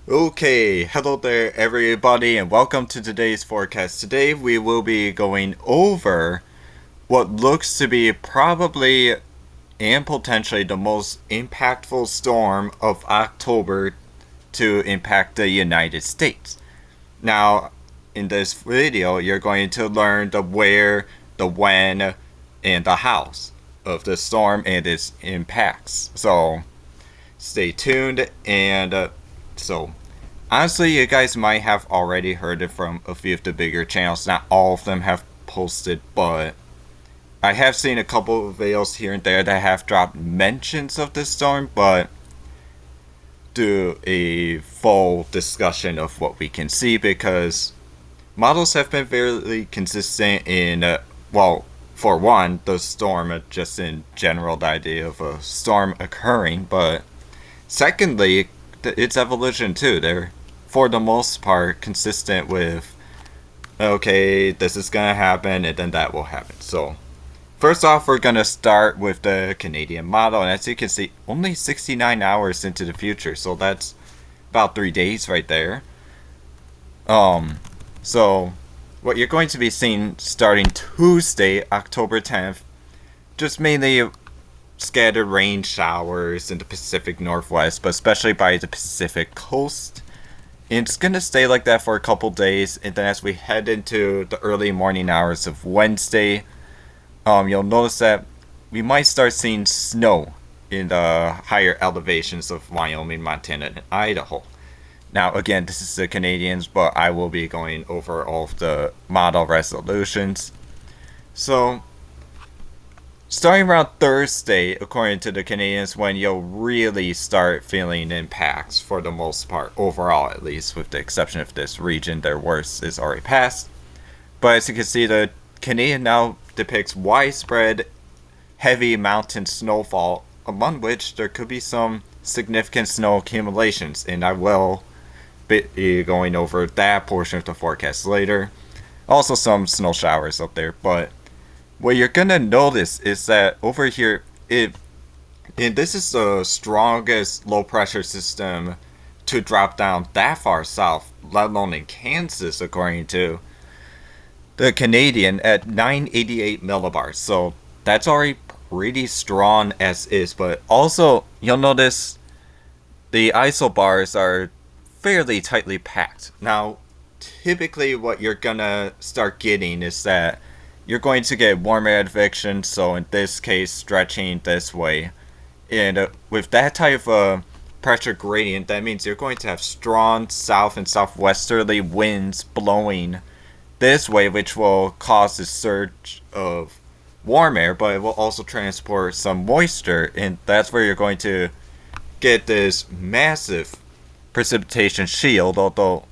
Okay, hello there everybody and welcome to today's forecast. Today we will be going over what looks to be probably and potentially the most impactful storm of October to impact the United States. Now, in this video, you're going to learn the where, the when, and the hows of the storm and its impacts. So, stay tuned and honestly, you guys might have already heard it from a few of the bigger channels. Not all of them have posted, but I have seen a couple of videos here and there that have dropped mentions of this storm, but do a full discussion of what we can see because models have been fairly consistent in, for one, the storm, just in general, the idea of a storm occurring, but secondly, its evolution too. They're, for the most part, consistent with, okay, this is gonna happen and then that will happen. So, first off, we're gonna start with the Canadian model, and as you can see, only 69 hours into the future, so that's about 3 days right there. So what you're going to be seeing starting Tuesday, October 10th, just mainly scattered rain showers in the Pacific Northwest, but especially by the Pacific coast. And it's gonna stay like that for a couple days, and then as we head into the early morning hours of Wednesday, you'll notice that we might start seeing snow in the higher elevations of Wyoming, Montana, and Idaho. Now, again, this is the Canadians, but I will be going over all of the model resolutions. So, starting around Thursday, according to the Canadians, when you'll really start feeling impacts for the most part, overall at least, with the exception of this region, their worst is already past. But as you can see, the Canadian now depicts widespread heavy mountain snowfall, among which there could be some significant snow accumulations, and I will be going over that portion of the forecast later. Also some snow showers up there, but what you're gonna notice is that over here, and this is the strongest low pressure system to drop down that far south, let alone in Kansas, according to the Canadian, at 988 millibars. So that's already pretty strong as is, but also you'll notice the isobars are fairly tightly packed. Now, typically what you're gonna start getting is that you're going to get warm air advection, so in this case, stretching this way. And with that type of pressure gradient, that means you're going to have strong south and southwesterly winds blowing this way, which will cause a surge of warm air, but it will also transport some moisture, and that's where you're going to get this massive precipitation shield, although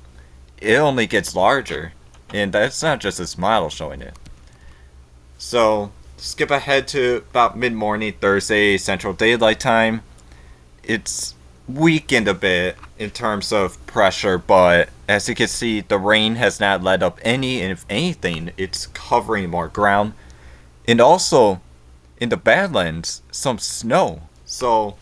it only gets larger, and that's not just this model showing it. So, skip ahead to about mid-morning Thursday Central Daylight Time. It's weakened a bit in terms of pressure, but as you can see, the rain has not let up any, and if anything, it's covering more ground. And also, in the Badlands, some snow. So,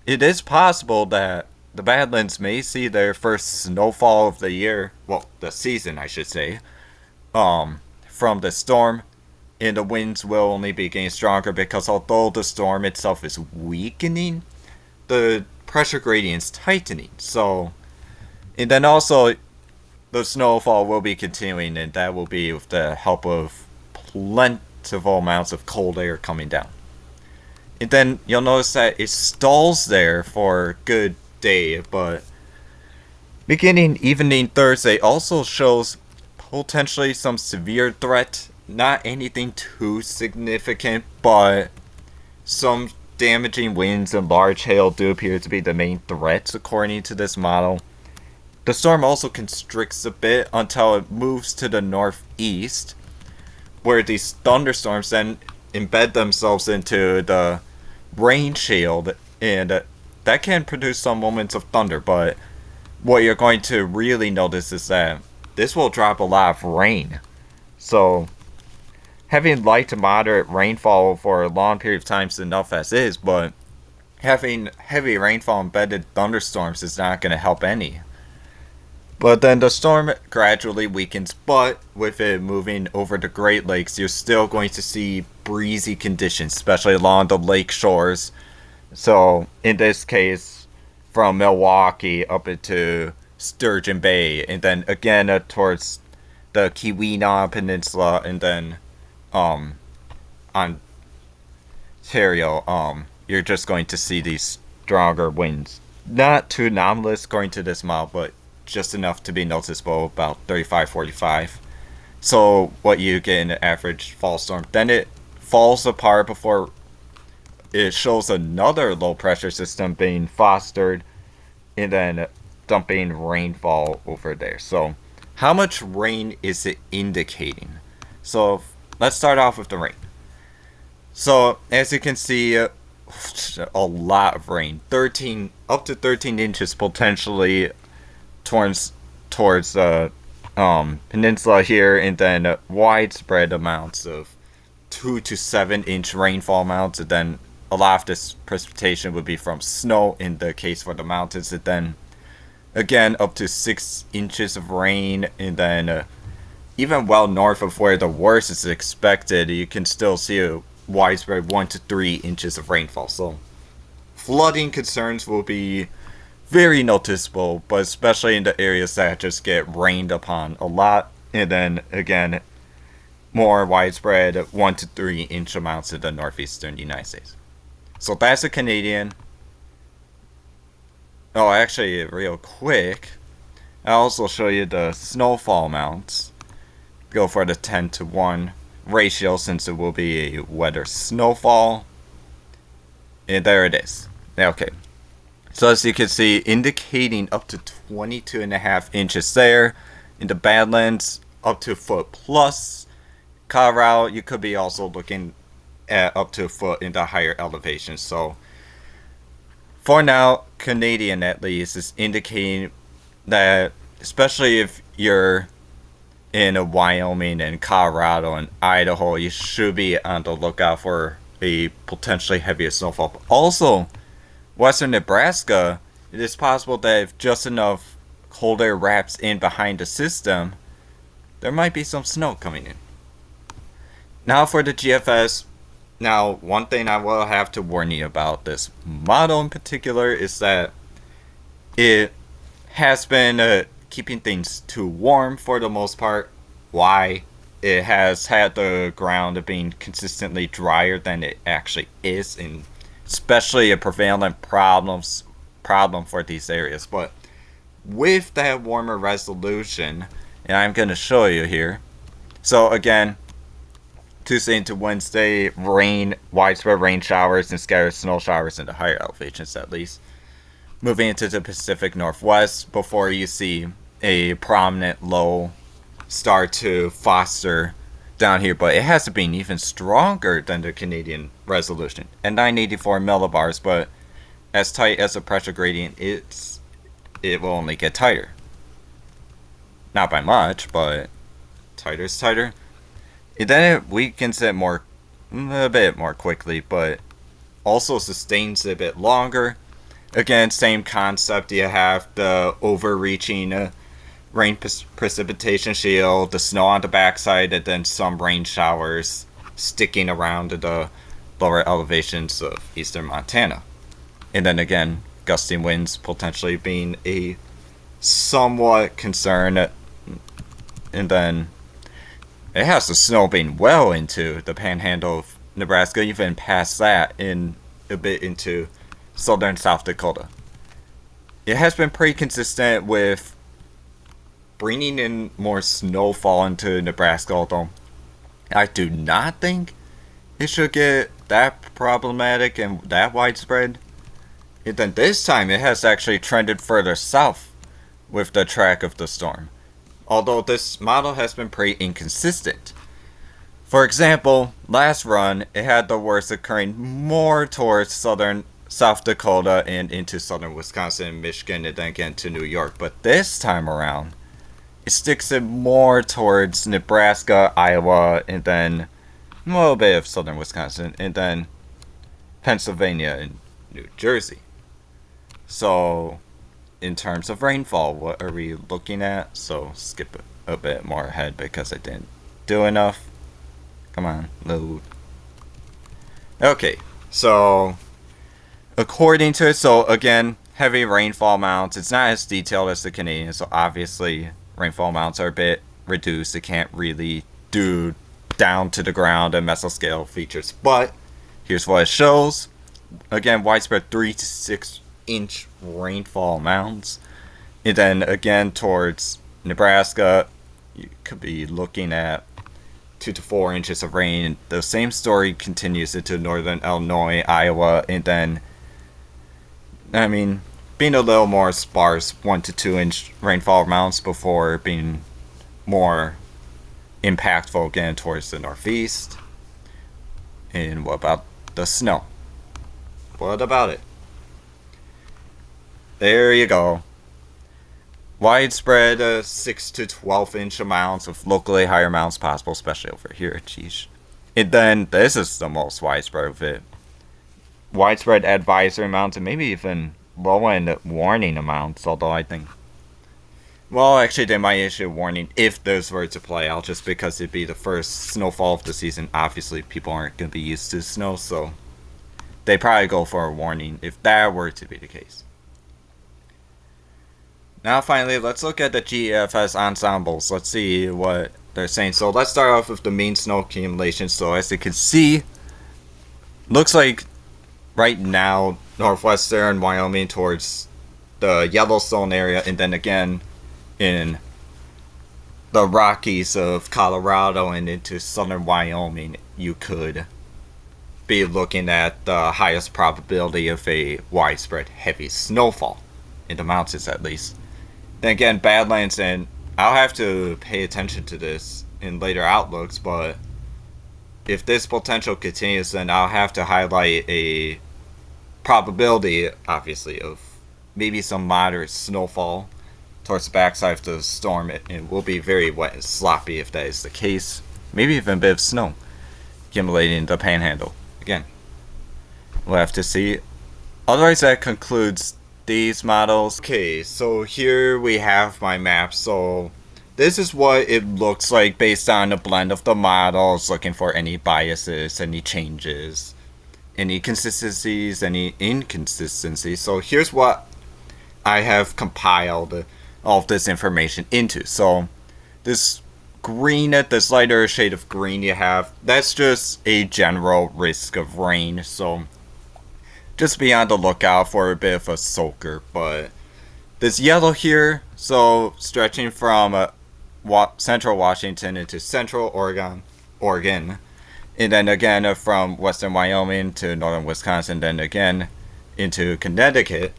it is possible that the Badlands may see their first snowfall of the year, well, the season, I should say, from the storm. And the winds will only be getting stronger because although the storm itself is weakening, the pressure gradient's tightening. So, and then also, the snowfall will be continuing, and that will be with the help of plentiful amounts of cold air coming down. And then you'll notice that it stalls there for a good day, but beginning evening Thursday also shows potentially some severe threat. Not anything too significant, but some damaging winds and large hail do appear to be the main threats according to this model. The storm also constricts a bit until it moves to the northeast, where these thunderstorms then embed themselves into the rain shield, and that can produce some moments of thunder, but what you're going to really notice is that this will drop a lot of rain. So, having light to moderate rainfall for a long period of time is enough as is, but having heavy rainfall embedded thunderstorms is not going to help any. But then the storm gradually weakens, but with it moving over the Great Lakes, you're still going to see breezy conditions, especially along the lake shores. So, in this case, from Milwaukee up into Sturgeon Bay, and then again towards the Keweenaw Peninsula, and then Ontario, you're just going to see these stronger winds. Not too anomalous according to this model, but just enough to be noticeable, about 35-45. So what you get in an average fall storm. Then it falls apart before it shows another low pressure system being fostered and then dumping rainfall over there. So how much rain is it indicating? So let's start off with the rain. So as you can see, a lot of rain, up to 13 inches potentially towards the peninsula here, and then widespread amounts of 2 to 7 inch rainfall amounts, and then a lot of this precipitation would be from snow in the case for the mountains, and then again up to 6 inches of rain, and then even well north of where the worst is expected, you can still see a widespread 1 to 3 inches of rainfall. So flooding concerns will be very noticeable, but especially in the areas that just get rained upon a lot, and then again more widespread 1 to 3 inch amounts in the northeastern United States. So that's a Canadian. Oh, actually, real quick, I'll also show you the snowfall amounts. Go for the 10-to-1 ratio since it will be a wetter snowfall. And there it is. Okay. So as you can see, indicating up to 22.5 inches there. In the Badlands, up to a foot plus. Colorado, you could be also looking at up to a foot in the higher elevations. So for now, Canadian at least is indicating that, especially if you're in Wyoming and Colorado and Idaho, you should be on the lookout for a potentially heavier snowfall. But also, western Nebraska, it is possible that if just enough cold air wraps in behind the system, there might be some snow coming in. Now for the GFS. Now, one thing I will have to warn you about this model in particular is that it has been keeping things too warm for the most part. Why? It has had the ground being consistently drier than it actually is, and especially a prevalent problem for these areas. But with that warmer resolution, and I'm going to show you here. So again, Tuesday into Wednesday, widespread rain showers and scattered snow showers in the higher elevations at least. Moving into the Pacific Northwest before you see a prominent low start to foster down here, but it hasn't been even stronger than the Canadian resolution at 984 millibars, but as tight as the pressure gradient it will only get tighter. Not by much, but tighter is tighter. And then it weakens it a bit more quickly, but also sustains it a bit longer. Again, same concept. You have the overreaching rain precipitation shield, the snow on the backside, and then some rain showers sticking around the lower elevations of eastern Montana. And then again, gusting winds potentially being a somewhat concern. And then it has the snow being well into the Panhandle of Nebraska, even past that, in a bit into southern South Dakota. It has been pretty consistent with bringing in more snowfall into Nebraska, although I do not think it should get that problematic and that widespread. And then this time it has actually trended further south with the track of the storm, although this model has been pretty inconsistent. For example, last run, it had the worst occurring more towards southern South Dakota and into southern Wisconsin and Michigan, and then again to New York. But this time around, it sticks it more towards Nebraska, Iowa, and then a little bit of southern Wisconsin, and then Pennsylvania and New Jersey. So, in terms of rainfall, what are we looking at? So, skip a bit more ahead because I didn't do enough. Come on, load. Okay, so according to it, so again, heavy rainfall amounts. It's not as detailed as the Canadian, so obviously rainfall amounts are a bit reduced. It can't really do down to the ground and mesoscale features. But here's what it shows. Again, widespread 3 to 6 inch rainfall amounts. And then again towards Nebraska, you could be looking at 2 to 4 inches of rain. The same story continues into northern Illinois, Iowa, and then, I mean, being a little more sparse, 1 to 2 inch rainfall amounts before being more impactful again towards the northeast. And what about the snow? What about it? There you go. Widespread 6 to 12 inch amounts of locally higher amounts possible, especially over here. Jeez. And then this is the most widespread of it. Widespread advisory amounts and maybe even low end warning amounts, although I think, well, actually they might issue a warning if those were to play out, just because it'd be the first snowfall of the season. Obviously people aren't going to be used to snow, so they probably go for a warning if that were to be the case. Now finally, let's look at the GFS ensembles. Let's see what they're saying. So let's start off with the mean snow accumulation. So as you can see, looks like right now northwestern Wyoming towards the Yellowstone area, and then again in the Rockies of Colorado and into southern Wyoming, you could be looking at the highest probability of a widespread heavy snowfall in the mountains, at least. Then again, Badlands, and I'll have to pay attention to this in later outlooks, but if this potential continues, then I'll have to highlight a probability, obviously, of maybe some moderate snowfall towards the backside of the storm. It will be very wet and sloppy if that is the case. Maybe even a bit of snow accumulating in the Panhandle. Again, we'll have to see. Otherwise, that concludes these models. Okay, so here we have my map. So this is what it looks like based on a blend of the models, looking for any biases, any changes, any consistencies, any inconsistencies. So here's what I have compiled all of this information into. So this green, this lighter shade of green you have, that's just a general risk of rain. So just be on the lookout for a bit of a soaker. But this yellow here, so stretching from central Washington into central Oregon, and then again from western Wyoming to northern Wisconsin, then again into Connecticut.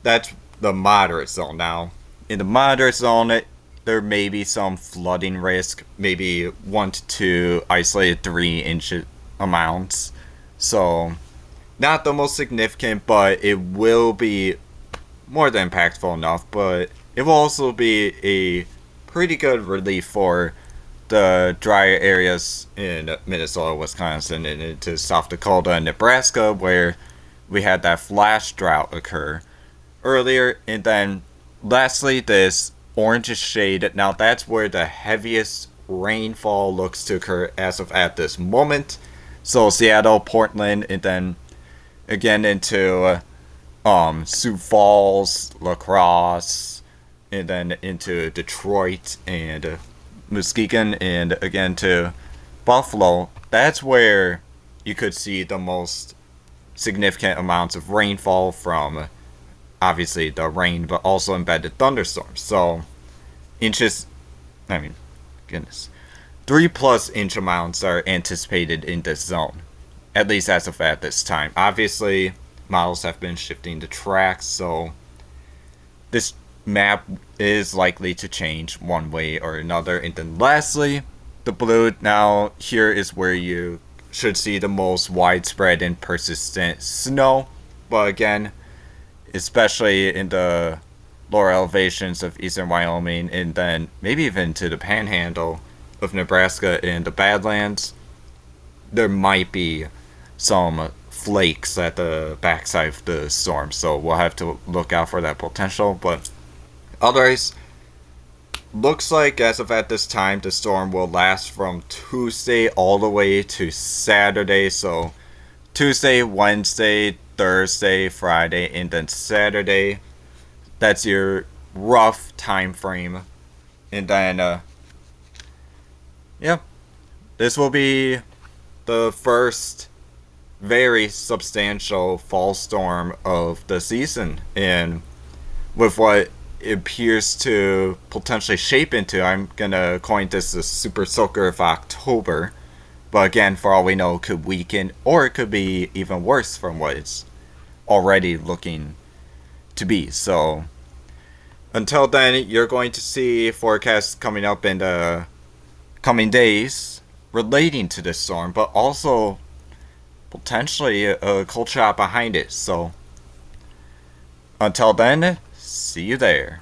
That's the moderate zone. Now, in the moderate zone, there may be some flooding risk, maybe 1 to 2 isolated 3-inch amounts. So not the most significant, but it will be more than impactful enough. But it will also be a pretty good relief for the drier areas in Minnesota, Wisconsin, and into South Dakota and Nebraska, where we had that flash drought occur earlier. And then lastly, this orangish shade, now that's where the heaviest rainfall looks to occur as of at this moment. So Seattle, Portland, and then again into Sioux Falls, La Crosse, and then into Detroit and Muskegon, and again to Buffalo. That's where you could see the most significant amounts of rainfall from obviously the rain, but also embedded thunderstorms. So inches, I mean, goodness, 3+ inch amounts are anticipated in this zone, at least as of at this time. Obviously, models have been shifting the tracks, so this map is likely to change one way or another. And then lastly, the blue, now here is where you should see the most widespread and persistent snow. But again, especially in the lower elevations of eastern Wyoming, and then maybe even to the Panhandle of Nebraska and the Badlands, there might be some flakes at the backside of the storm, so we'll have to look out for that potential. But otherwise, looks like as of at this time, the storm will last from Tuesday all the way to Saturday. So Tuesday, Wednesday, Thursday, Friday, and then Saturday. That's your rough time frame. And then, yeah, this will be the first very substantial fall storm of the season. And with what it appears to potentially shape into, I'm gonna coin this the Super Soaker of October. But again, for all we know, it could weaken, or it could be even worse from what it's already looking to be. So until then, you're going to see forecasts coming up in the coming days relating to this storm, but also potentially a cold shot behind it. So until then, see you there.